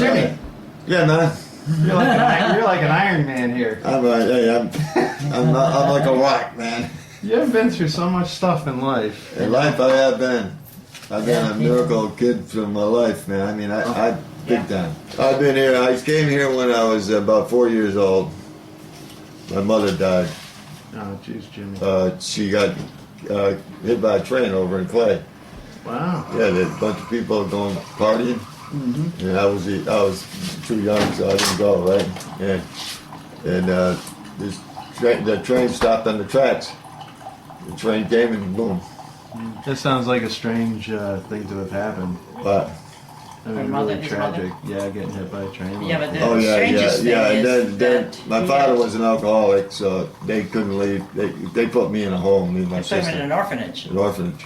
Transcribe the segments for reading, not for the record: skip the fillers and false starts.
Jimmy. Yeah, man. You're like an Iron Man here. I'm like a rock, man. You have been through so much stuff in life. In life, I've been a miracle kid for my life, man. I mean, I big time. I've been here. I came here when I was about 4 years old. My mother died. Oh, jeez, Jimmy. She got hit by a train over in Clay. Wow. Yeah, there's a bunch of people going partying. Mm-hmm. And I was too young, so I didn't go, right? Yeah. And the train stopped on the tracks. The train came and boom. That sounds like a strange thing to have happened. But I mean, mother- really his getting hit by a train. Yeah, but the oh yeah, strangest yeah. thing And is then that my he father had- was an alcoholic, so they couldn't leave. They put me in a home, me and my They put him in sister, an orphanage. an orphanage.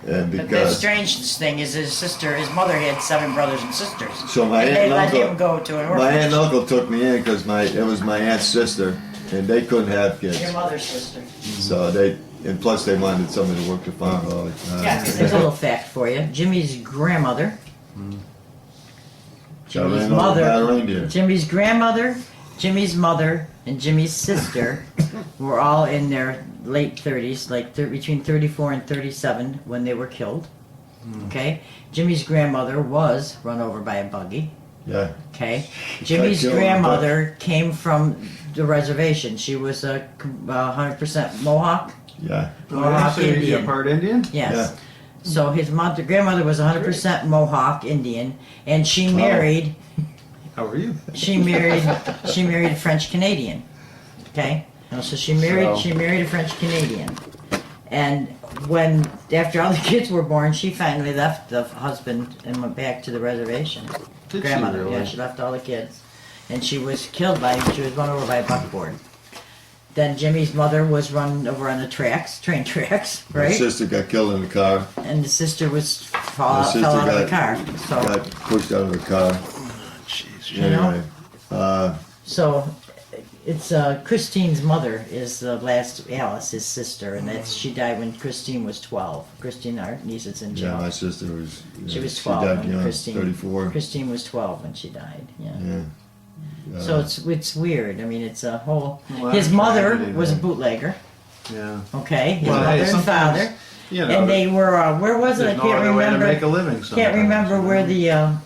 And But the because strangest thing is his mother had 7 brothers and sisters. so my And aunt they and let uncle, him go to an my aunt orphanage. and uncle took me in because it was my aunt's sister, and they couldn't have kids. Your mother's sister. So and plus they wanted somebody to work the farm all the time. Yeah, 'cause There's a little fact for you. Jimmy's grandmother, So I ran over by a reindeer. Jimmy's grandmother, Jimmy's mother, and Jimmy's sister were all in their late 30s, like between 34 and 37 when they were killed. Okay? Jimmy's grandmother was run over by a buggy. Yeah. Okay? Jimmy's killed in the grandmother came from the reservation. She was a 100% Mohawk. Yeah. Oh, yeah, so you're Indian. part Indian? Yes. Yeah. So his grandmother was 100% Mohawk Indian, and she married. How are you? She married a French Canadian. Okay, so she married a French Canadian, and after all the kids were born, she finally left the husband and went back to the reservation. Did Grandmother, she really? yeah, she left all the kids, and she was run over by a buckboard. Then Jimmy's mother was run over on the train tracks, My right? sister got killed in the car. And the sister fell My out sister of the got- car. So Got pushed out of the car. Jeez, You know? Anyway, So it's Christine's mother is the last Alice, his sister, and she died when Christine was 12. Christine, our niece, is in yeah, jail. my sister was. She was She 12 died when young, Christine. 34. Christine was 12 when she died. Yeah. Yeah. So it's weird. I mean, it's a whole. Well, His that's mother tragedy, was a then. bootlegger. Yeah. Okay, his Well, mother hey, and sometimes, father, You know, and they were. Where was it? I there's no can't other way to remember. make a living Can't sometimes, remember you know?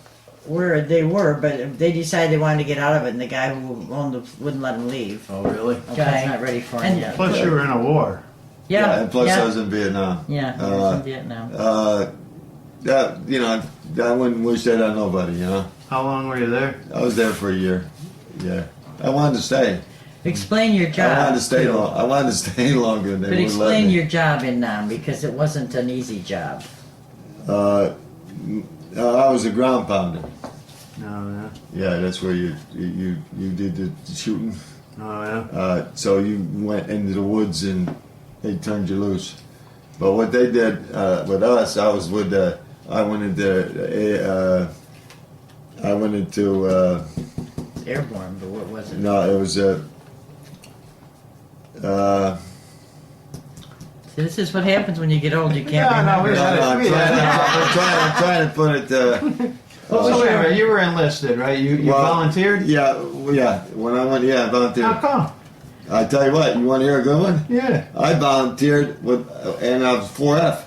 where they were, but they decided they wanted to get out of it, and the guy who owned it wouldn't let them leave. Oh, really? Okay. not ready for And- him yet. Plus, you were in a war. Yeah, And plus, yeah, I was in Vietnam. yeah, he was in Vietnam. I wouldn't wish that on nobody. You know, How long were you there? I was there for a year. Yeah. I wanted to stay. Explain your I job. wanted to stay long. I wanted to stay longer than they But would let explain me. your job in Nam because it wasn't an easy job. I was a ground pounder. No, Yeah, that's where you did the shooting. yeah. Oh, yeah. So you went into the woods and they turned you loose. But what they did with us, I was with I went into It's airborne, but what was it? no, it was See, this is what happens when you get old. You can't Yeah, no, remember. we had it. I'm trying to put it. So wait a minute, you were enlisted, right? You Well, volunteered? Yeah. When I went, I volunteered. How come? I tell you what, you want to hear a good one? Yeah. I volunteered with, and I was 4F.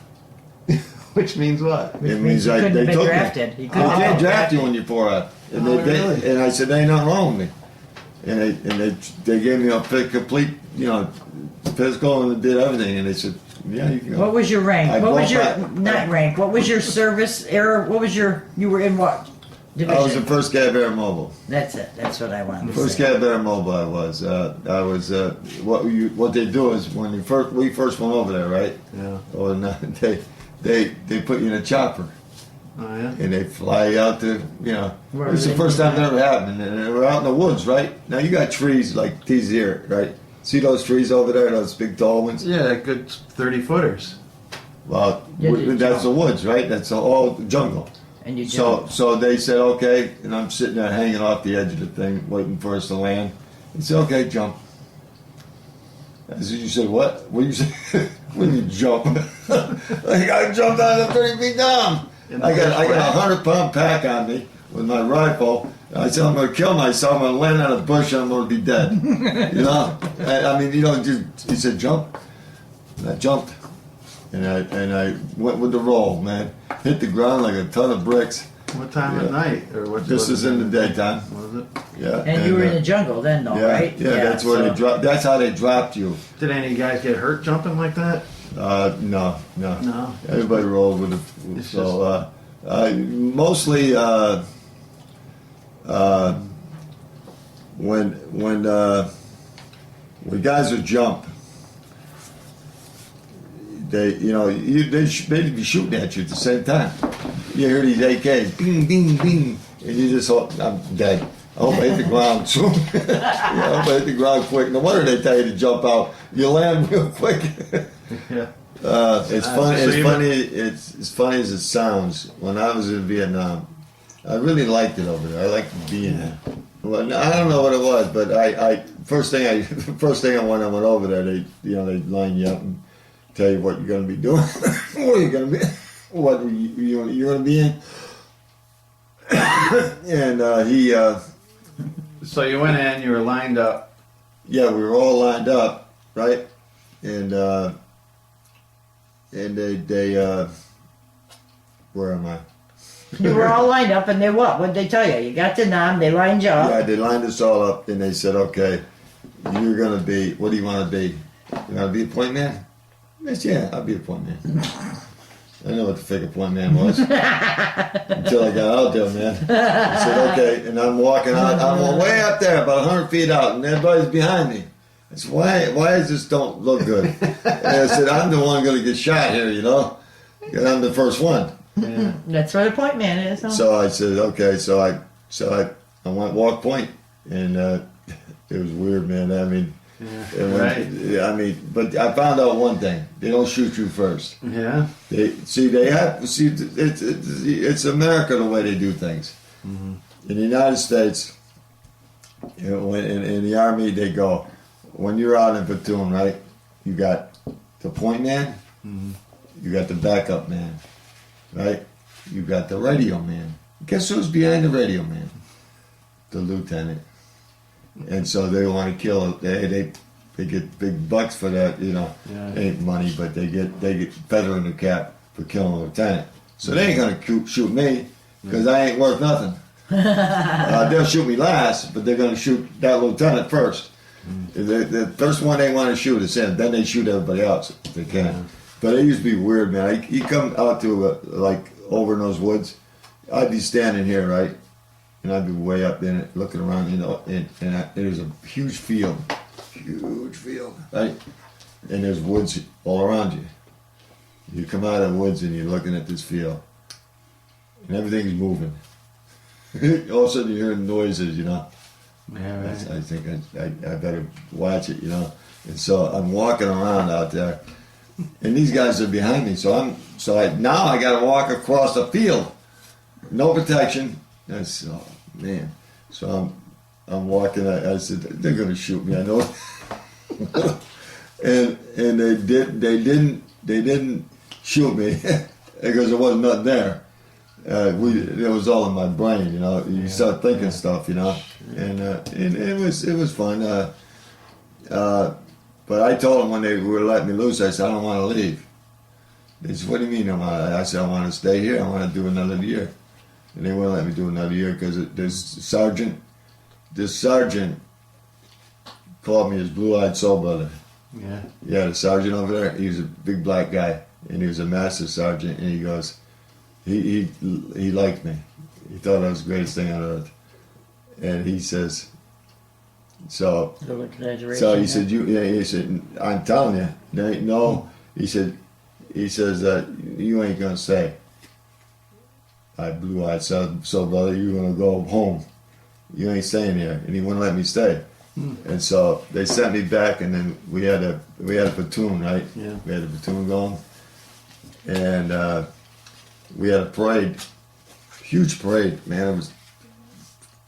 Which means what? It means you couldn't they have been took drafted. me. You They couldn't have can't been draft you drafted. when you're 4F. And Oh, really? and I said, there ain't nothing wrong with me. And they gave me a complete, physical and did everything. And they said, yeah, you can go. What was your rank? I What was your qualified. not rank? What was your service era? What was your? You were in what division? I was the first Cab Air Mobile. That's it. That's what I wanted to First say. Cab Air Mobile I was. What they do is when we first went over there, right? Yeah. Or not, they put you in a chopper. Oh, yeah? And they fly you out to, Where it's the they- first time that ever happened. And we're out in the woods, right? Now you got trees like these here, right? See those trees over there, those big tall ones? Yeah, good 30-footers. Well, Yeah, they that's the woods, right? That's all jungle. And you So they said, okay, and I'm sitting there hanging off the edge of the thing, waiting for us to land. They said, okay, jump. I said, you said what? What do you say? When you jump? Like, I jumped out of 30 feet down. In the I got a first 100-pound pack on me with my rifle. I said, I'm going to kill myself. I'm going to land on a bush and I'm going to be dead. You know? I mean, you know, just, he said, jump. And I jumped. And I went with the roll, man. Hit the ground like a ton of bricks. What time at night? Or what? This is in the daytime. Was it? Yeah. And you were in the jungle then, though, yeah, right? Yeah, that's where they dropped. That's how they dropped you. Did any guys get hurt jumping like that? No. No. Everybody rolled with it. It's So mostly when guys would jump, they'd be shooting at you at the same time. You hear these AKs, bing, bing, bing, and you just hope I'm dead. I hope I hit the ground soon. I hope I hit the ground quick. No wonder they tell you to jump out. You land real quick. Yeah. It's funny. so It's you- funny. It's as funny as it sounds. When I was in Vietnam, I really liked it over there. I liked being there. Well, I don't know what it was, but first thing I when I went over there, they line you up and tell you what you're going to be doing, what you're going to be, what you're going to be in, and he. So you went in. You were lined up. Yeah, we were all lined up, right? And they where am I? You were all lined up, and they what? What'd they tell you? You got to Nam, they lined you up. Yeah, they lined us all up, and they said, okay, you're gonna be, what do you want to be? You want to be a point man? I said, yeah, I'll be a point man. I know what the fake point man was until I got out there, man. I said, okay, and I'm walking out. I'm way up there, about 100 feet out, and everybody's behind me. I said, why does this don't look good? And I said, I'm the one going to get shot here, you know, because I'm the first one. Yeah. That's what a point man is. Huh? So I said, okay, so I went walk point, and it was weird, man. I mean, but I found out one thing: they don't shoot you first. Yeah. It's America the way they do things. Mm-hmm. In the United States, you know, in the Army, they go, when you're out in platoon, right? You got the point man, you got the backup man, right? You got the radio man. Guess who's behind the radio man? The lieutenant. And so they want to kill. They get big bucks for that, you know. Yeah. Ain't money, but they get feather in their cap for killing a lieutenant. So they ain't gonna shoot me because I ain't worth nothing. They'll shoot me last, but they're gonna shoot that lieutenant first. The first one they want to shoot is him. Then they shoot everybody else if they can. Yeah. But it used to be weird, man. You come out to like over in those woods. I'd be standing here, right, and I'd be way up in it, looking around, you know, and there's a huge field, right, and there's woods all around you. You come out of the woods and you're looking at this field, and everything's moving. All of a sudden you hear noises, you know. Yeah. Right. I think I better watch it, you know. And so I'm walking around out there, and these guys are behind me. Now I got to walk across the field, no protection. Oh man. So I'm walking. I said they're going to shoot me. I know. and they didn't shoot me because there wasn't nothing there. It was all in my brain, you know. You start thinking stuff, you know, and it was fun. But I told them when they were letting me loose, I said I don't want to leave. They said, "What do you mean?" I said, "I want to stay here. I want to do another year." And they wouldn't let me do another year because this sergeant called me his blue-eyed soul brother. Yeah. Yeah, the sergeant over there. He was a big black guy, and he was a master sergeant. And he goes, he liked me. He thought I was the greatest thing on earth. And he says, so he said, he said, I'm telling you, there ain't no. He says, you ain't gonna stay. I blue-eyed soul brother, you're gonna go home. You ain't staying here. And he wouldn't let me stay. And so they sent me back, and then we had a platoon, right? Yeah. We had a platoon going, and we had a parade, huge parade, man. It was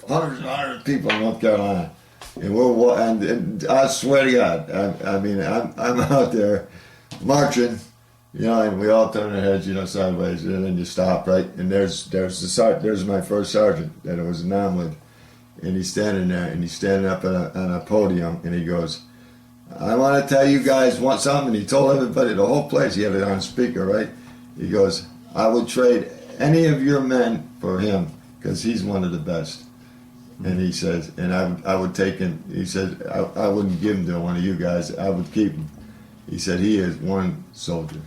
hundreds and hundreds of people in North Carolina, and I swear to God, I mean, I'm out there marching, You know, and we all turn our heads, you know, sideways, and then you stop, right? And there's my first sergeant that I was in with, and he's standing there, and he's standing up on a podium, and he goes, "I want to tell you guys something." He told everybody, the whole place, he had it on speaker, right? He goes, "I would trade any of your men for him, because he's one of the best." And he says, and I would take him. He said, I wouldn't give him to one of you guys. I would keep him. He said, he is one soldier.